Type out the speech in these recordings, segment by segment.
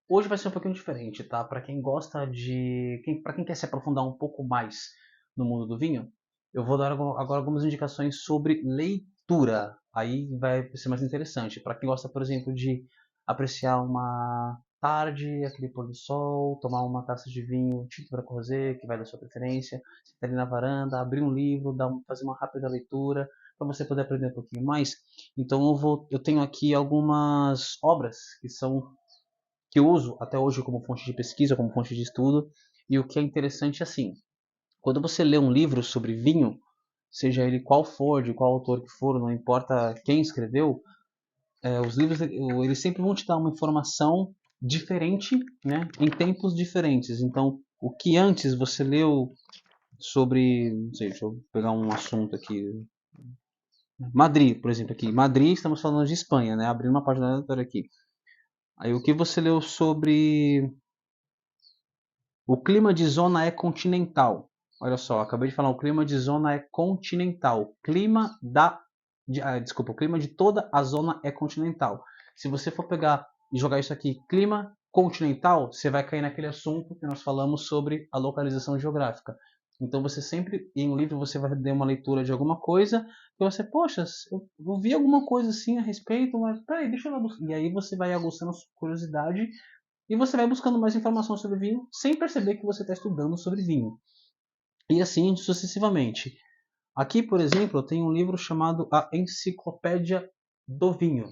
Hoje vai ser um pouquinho diferente, tá? Para quem gosta de, para quem quer se aprofundar um pouco mais no mundo do vinho, eu vou dar agora algumas indicações sobre leitura. Aí vai ser mais interessante. Para quem gosta, por exemplo, de apreciar uma tarde, aquele pôr do sol, tomar uma taça de vinho tinto branco rosé, que vai da sua preferência, sentar ali na varanda, abrir um livro, fazer uma rápida leitura, para você poder aprender um pouquinho mais. Então eu tenho aqui algumas obras que eu uso até hoje como fonte de pesquisa, como fonte de estudo. E o que é interessante é assim, quando você lê um livro sobre vinho, seja ele qual for, de qual autor que for, não importa quem escreveu, os livros eles sempre vão te dar uma informação diferente, né, em tempos diferentes. Então, o que antes você leu sobre, não sei, deixa eu pegar um assunto aqui, Madrid, por exemplo, aqui, Madrid, estamos falando de Espanha, né? Abrindo uma página aleatória aqui. Aí o que você leu sobre o clima de zona é continental. Olha só, acabei de falar, o clima de zona é continental. Desculpa, o clima de toda a zona é continental. Se você for pegar e jogar isso aqui, clima continental, você vai cair naquele assunto que nós falamos sobre a localização geográfica. Então você sempre, em um livro, você vai ter uma leitura de alguma coisa, e você, poxa, eu vi alguma coisa assim a respeito, mas peraí, deixa eu lá buscar. E aí você vai aguçando a sua curiosidade e você vai buscando mais informação sobre vinho sem perceber que você está estudando sobre vinho. E assim sucessivamente. Aqui, por exemplo, eu tenho um livro chamado A Enciclopédia do Vinho.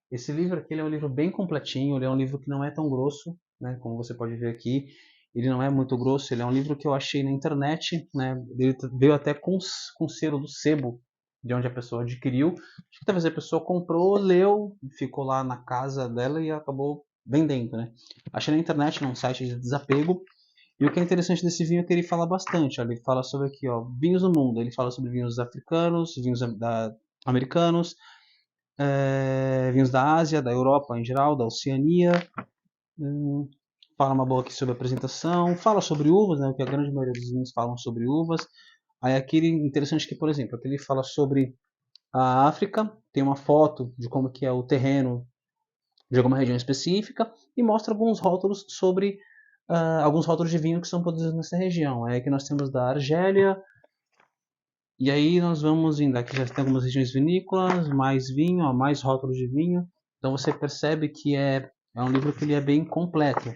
Esse livro aqui ele é um livro bem completinho, ele é um livro que não é tão grosso, né, como você pode ver aqui. Ele não é muito grosso, ele é um livro que eu achei na internet, né, ele veio até com selo do sebo de onde a pessoa adquiriu. Acho que talvez a pessoa comprou, leu, ficou lá na casa dela e acabou vendendo, né? Achei na internet, num site de desapego. E o que é interessante desse vinho é que ele fala bastante. Ó, ele fala sobre aqui, ó, vinhos do mundo. Ele fala sobre vinhos africanos, americanos, vinhos da Ásia, da Europa em geral, da Oceania. Fala uma boa aqui sobre a apresentação. Fala sobre uvas, né? Que a grande maioria dos vinhos falam sobre uvas. Aí aquele interessante que, por exemplo, aqui ele fala sobre a África, tem uma foto de como que é o terreno de alguma região específica e mostra alguns rótulos sobre alguns rótulos de vinho que são produzidos nessa região. É que nós temos da Argélia, e aí nós vamos indo. Aqui já tem algumas regiões vinícolas, mais vinho, ó, mais rótulos de vinho. Então você percebe que é um livro que ele é bem completo.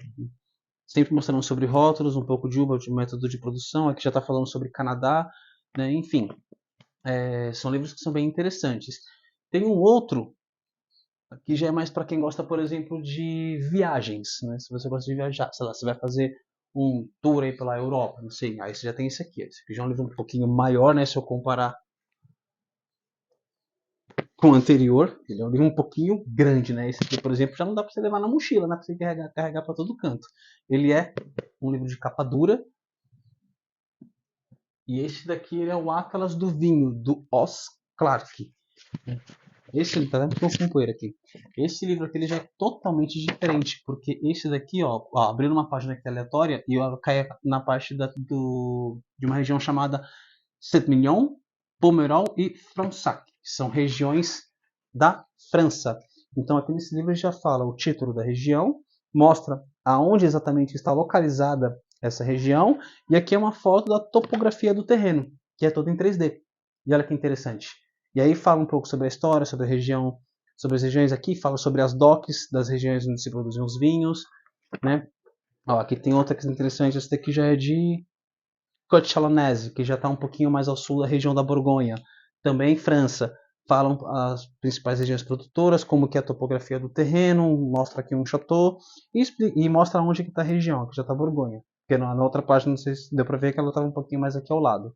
Sempre mostrando sobre rótulos, um pouco de uva, de método de produção. Aqui já está falando sobre Canadá, né? Enfim, são livros que são bem interessantes. Tem um outro que já é mais para quem gosta, por exemplo, de viagens, né? Se você gosta de viajar, sei lá, você vai fazer um tour aí pela Europa, não sei, aí você já tem esse aqui. Esse aqui já é um livro um pouquinho maior, né? Se eu comparar com o anterior, ele é um livro um pouquinho grande, né? Esse aqui, por exemplo, já não dá para você levar na mochila, né? Para você carregar para todo canto. Ele é um livro de capa dura. E este daqui ele é o Atlas do Vinho, do Oz Clarke. Esse tá vendo que eu com poeira aqui. Esse livro aqui ele já é totalmente diferente, porque esse daqui, abrindo uma página aqui aleatória e eu caí na parte de uma região chamada Sept-Mignon, Pomerol e Fronsac, que são regiões da França. Então aqui nesse livro já fala o título da região, mostra aonde exatamente está localizada essa região, e aqui é uma foto da topografia do terreno, que é toda em 3D. E olha que interessante. E aí fala um pouco sobre a história, sobre a região, sobre as regiões aqui, fala sobre as docks das regiões onde se produzem os vinhos, né? Ó, aqui tem outra que é interessante, esse daqui já é de Côte Chalonnaise, que já está um pouquinho mais ao sul da região da Borgonha. Também França. Falam as principais regiões produtoras, como que é a topografia do terreno, mostra aqui um chateau e mostra onde que está a região, que já está a Borgonha. Porque na outra página, não sei se deu para ver que ela estava um pouquinho mais aqui ao lado.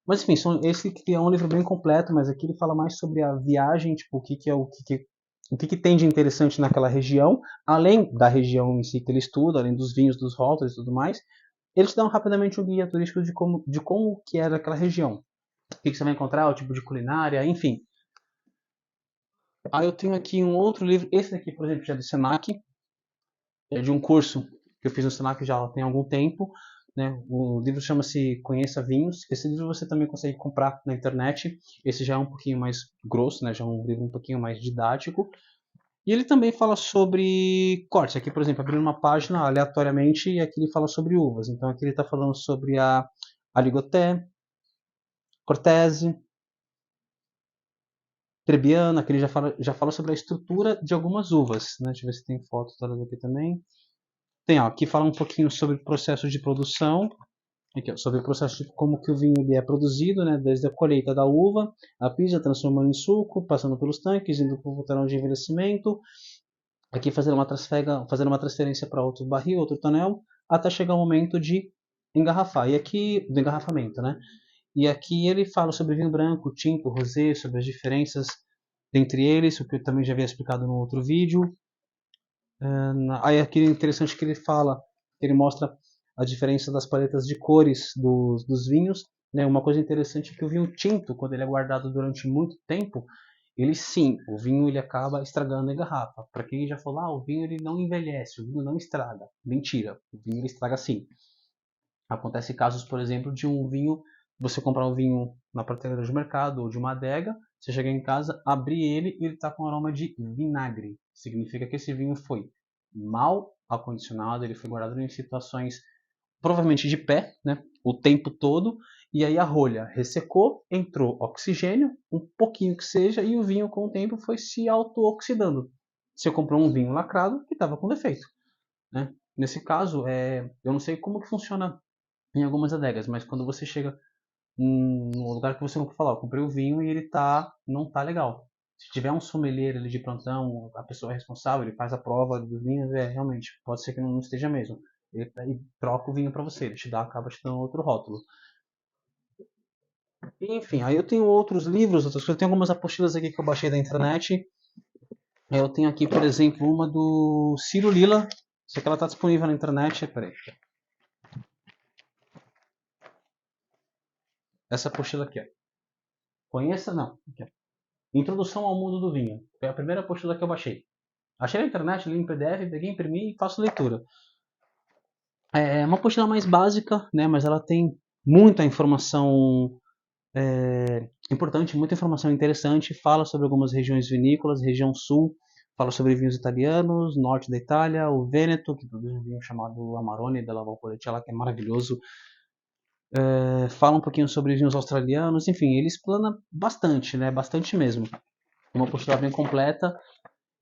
Mas enfim, esse aqui é um livro bem completo, mas aqui ele fala mais sobre a viagem, tipo, o que tem de interessante naquela região, além da região em si que ele estuda, além dos vinhos, dos rótulos e tudo mais. Eles te dão rapidamente um guia turístico de como que era aquela região. O que você vai encontrar, o tipo de culinária, enfim. Aí eu tenho aqui um outro livro, esse daqui, por exemplo, já é do Senac, é de um curso que eu fiz no Senac já tem algum tempo. Né? O livro chama-se Conheça Vinhos. Esse livro você também consegue comprar na internet. Esse já é um pouquinho mais grosso, né? Já é um livro um pouquinho mais didático. E ele também fala sobre cortes. Aqui, por exemplo, abrindo uma página aleatoriamente, e aqui ele fala sobre uvas. Então aqui ele está falando sobre a Aligoté, Cortese, Trebbiano. Aqui ele já fala sobre a estrutura de algumas uvas. Né? Deixa eu ver se tem fotos todas aqui também. Tem, ó, aqui fala um pouquinho sobre o processo de produção. Aqui, ó, sobre o processo de como que o vinho ele é produzido, né? Desde a colheita da uva, a pisa, transformando em suco, passando pelos tanques, indo para o botão de envelhecimento. Aqui fazendo uma transferência para outro barril, outro tonel, até chegar o momento de engarrafar. E aqui, do engarrafamento, né? E aqui ele fala sobre vinho branco, tinto, rosé, sobre as diferenças entre eles, o que eu também já havia explicado no outro vídeo. Aí aqui é interessante que ele fala, ele mostra a diferença das paletas de cores dos vinhos. Né? Uma coisa interessante é que o vinho tinto, quando ele é guardado durante muito tempo, ele sim, o vinho ele acaba estragando em garrafa. Para quem já falou, o vinho ele não envelhece, o vinho não estraga. Mentira, o vinho ele estraga sim. Acontece casos, por exemplo, de um vinho, você comprar um vinho na prateleira de mercado ou de uma adega, você chegar em casa, abrir ele e ele está com aroma de vinagre. Significa que esse vinho foi mal acondicionado, ele foi guardado em situações provavelmente de pé, né, o tempo todo, e aí a rolha ressecou, entrou oxigênio, um pouquinho que seja, e o vinho com o tempo foi se auto-oxidando. Você comprou um vinho lacrado que estava com defeito. Né? Nesse caso, eu não sei como que funciona em algumas adegas, mas quando você chega num lugar que você não falar, comprei o vinho e ele não tá legal. Se tiver um sommelier ali de plantão, a pessoa é responsável, ele faz a prova do vinho, realmente, pode ser que não esteja mesmo. Ele troca o vinho para você, ele acaba te dando outro rótulo. Enfim, aí eu tenho outros livros, outras coisas, eu tenho algumas apostilas aqui que eu baixei da internet. Eu tenho aqui, por exemplo, uma do Ciro Lila, só que ela está disponível na internet. Peraí. Essa apostila aqui, ó. Conheça? Não. Aqui, ó. Introdução ao mundo do vinho. Foi a primeira apostila que eu baixei. Achei na internet, li em PDF, peguei, imprimi e faço leitura. É uma apostila mais básica, né, mas ela tem muita informação importante, muita informação interessante. Fala sobre algumas regiões vinícolas, região sul, fala sobre vinhos italianos, norte da Itália, o Vêneto, que produz um vinho chamado Amarone della Valpolicella, que é maravilhoso. Fala um pouquinho sobre vinhos australianos, enfim, ele explana bastante, né, bastante mesmo. Uma apostila bem completa.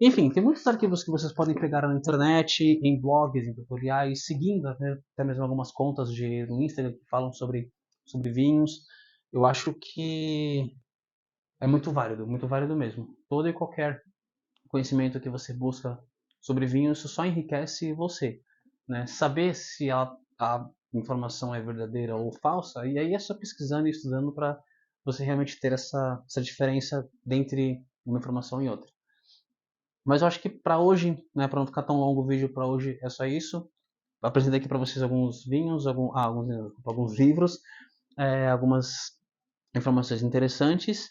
Enfim, tem muitos arquivos que vocês podem pegar na internet, em blogs, em tutoriais, seguindo, né, até mesmo algumas contas no Instagram que falam sobre vinhos. Eu acho que é muito válido mesmo. Todo e qualquer conhecimento que você busca sobre vinhos, isso só enriquece você. Né? Saber se a informação é verdadeira ou falsa, e aí é só pesquisando e estudando para você realmente ter essa diferença entre uma informação e outra. Mas eu acho que para hoje, né, para não ficar tão longo o vídeo, para hoje é só isso. Apresentei aqui para vocês alguns vinhos, alguns livros, algumas informações interessantes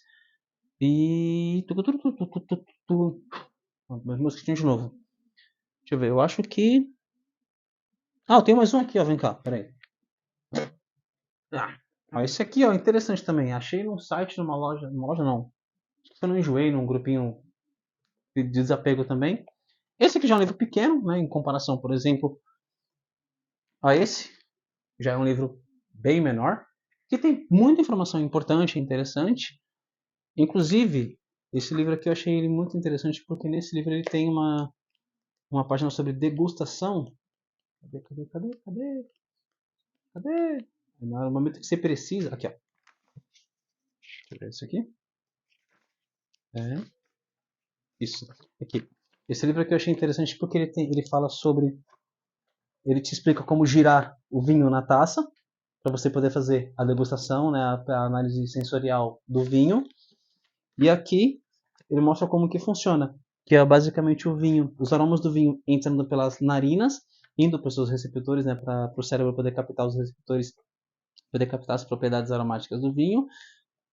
e meus mosquitinhos de novo. Deixa eu ver, eu acho que eu tenho mais um aqui, ó, vem cá, peraí. Esse aqui, ó, interessante também. Achei num site, numa loja não. Eu não enjoei, num grupinho de desapego também. Esse aqui já é um livro pequeno, né, em comparação, por exemplo, a esse. Já é um livro bem menor, que tem muita informação importante e interessante. Inclusive, esse livro aqui eu achei ele muito interessante porque nesse livro ele tem uma página sobre degustação. Cadê? No momento que você precisa. Aqui, ó. Deixa eu ver isso aqui. Isso. Aqui. Esse livro aqui eu achei interessante porque ele fala sobre. Ele te explica como girar o vinho na taça, para você poder fazer a degustação, né, a análise sensorial do vinho. E aqui ele mostra como que funciona, que é basicamente o vinho, os aromas do vinho entrando pelas narinas, indo para os seus receptores, né, para o cérebro poder captar os receptores, poder captar as propriedades aromáticas do vinho,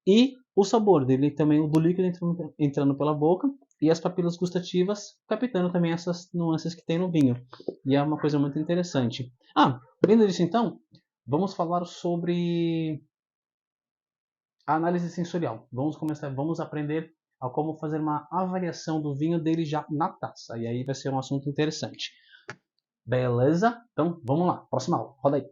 e o sabor dele também, o do líquido entrando pela boca, e as papilas gustativas captando também essas nuances que tem no vinho. E é uma coisa muito interessante. Além disso então, vamos falar sobre a análise sensorial. Vamos aprender a como fazer uma avaliação do vinho dele já na taça. E aí vai ser um assunto interessante. Beleza? Então, vamos lá. Próxima aula. Roda aí.